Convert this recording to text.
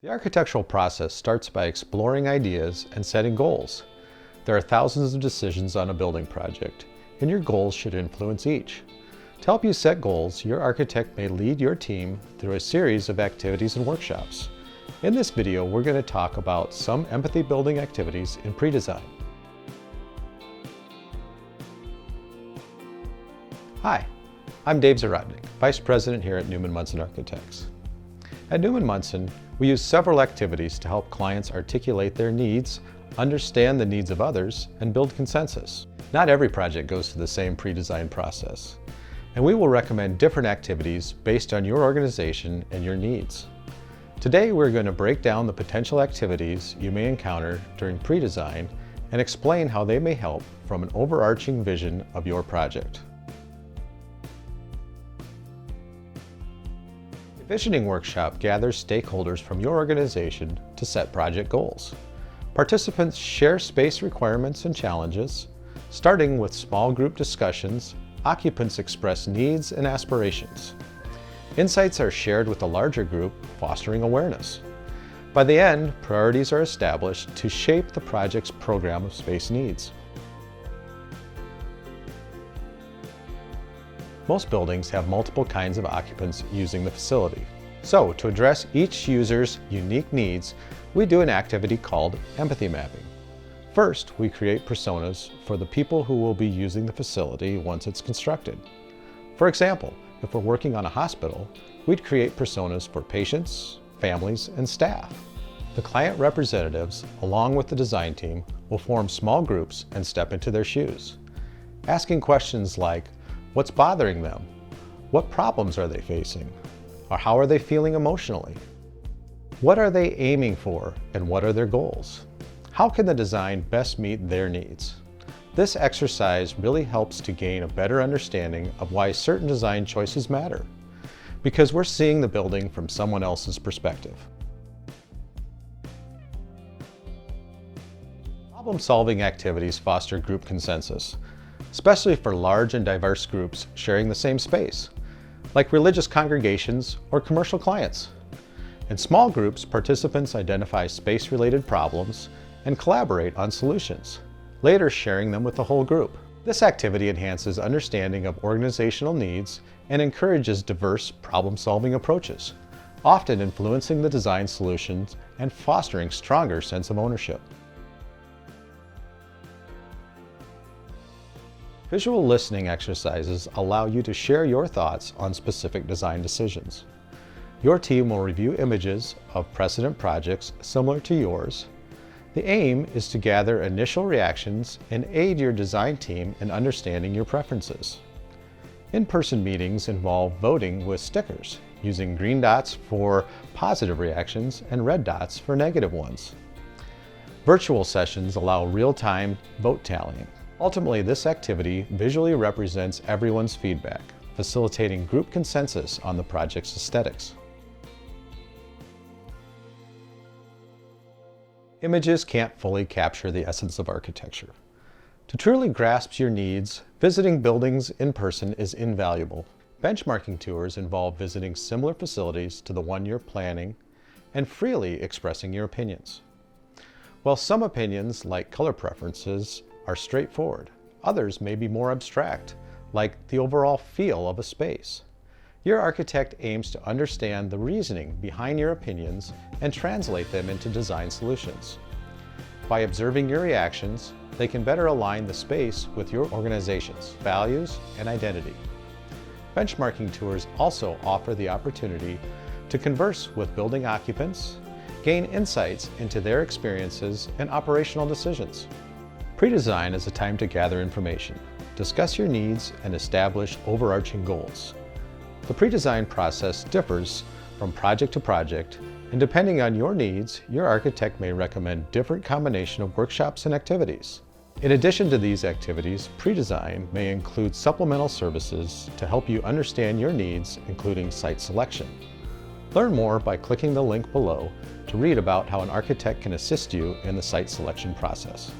The architectural process starts by exploring ideas and setting goals. There are thousands of decisions on a building project, and your goals should influence each. To help you set goals, your architect may lead your team through a series of activities and workshops. In this video, we're going to talk about some empathy building activities in pre-design. Hi, I'm Dave Zarodnik, Vice President here at Newman Munson Architects. At Newman Munson, we use several activities to help clients articulate their needs, understand the needs of others, and build consensus. Not every project goes through the same pre-design process, and we will recommend different activities based on your organization and your needs. Today, we're going to break down the potential activities you may encounter during pre-design and explain how they may help from an overarching vision of your project. The Visioning Workshop gathers stakeholders from your organization to set project goals. Participants share space requirements and challenges. Starting with small group discussions, occupants express needs and aspirations. Insights are shared with the larger group, fostering awareness. By the end, priorities are established to shape the project's program of space needs. Most buildings have multiple kinds of occupants using the facility. So, to address each user's unique needs, we do an activity called empathy mapping. First, we create personas for the people who will be using the facility once it's constructed. For example, if we're working on a hospital, we'd create personas for patients, families, and staff. The client representatives, along with the design team, will form small groups and step into their shoes, asking questions like, what's bothering them? What problems are they facing? Or how are they feeling emotionally? What are they aiming for and what are their goals? How can the design best meet their needs? This exercise really helps to gain a better understanding of why certain design choices matter, because we're seeing the building from someone else's perspective. Problem-solving activities foster group consensus, especially for large and diverse groups sharing the same space, like religious congregations or commercial clients. In small groups, participants identify space-related problems and collaborate on solutions, later sharing them with the whole group. This activity enhances understanding of organizational needs and encourages diverse problem-solving approaches, often influencing the design solutions and fostering a stronger sense of ownership. Visual listening exercises allow you to share your thoughts on specific design decisions. Your team will review images of precedent projects similar to yours. The aim is to gather initial reactions and aid your design team in understanding your preferences. In-person meetings involve voting with stickers, using green dots for positive reactions and red dots for negative ones. Virtual sessions allow real-time vote tallying. Ultimately, this activity visually represents everyone's feedback, facilitating group consensus on the project's aesthetics. Images can't fully capture the essence of architecture. To truly grasp your needs, visiting buildings in person is invaluable. Benchmarking tours involve visiting similar facilities to the one you're planning and freely expressing your opinions. While some opinions, like color preferences, are straightforward, others may be more abstract, like the overall feel of a space. Your architect aims to understand the reasoning behind your opinions and translate them into design solutions. By observing your reactions, they can better align the space with your organization's values and identity. Benchmarking tours also offer the opportunity to converse with building occupants, gain insights into their experiences and operational decisions. Pre-design is a time to gather information, discuss your needs, and establish overarching goals. The pre-design process differs from project to project, and depending on your needs, your architect may recommend different combination of workshops and activities. In addition to these activities, pre-design may include supplemental services to help you understand your needs, including site selection. Learn more by clicking the link below to read about how an architect can assist you in the site selection process.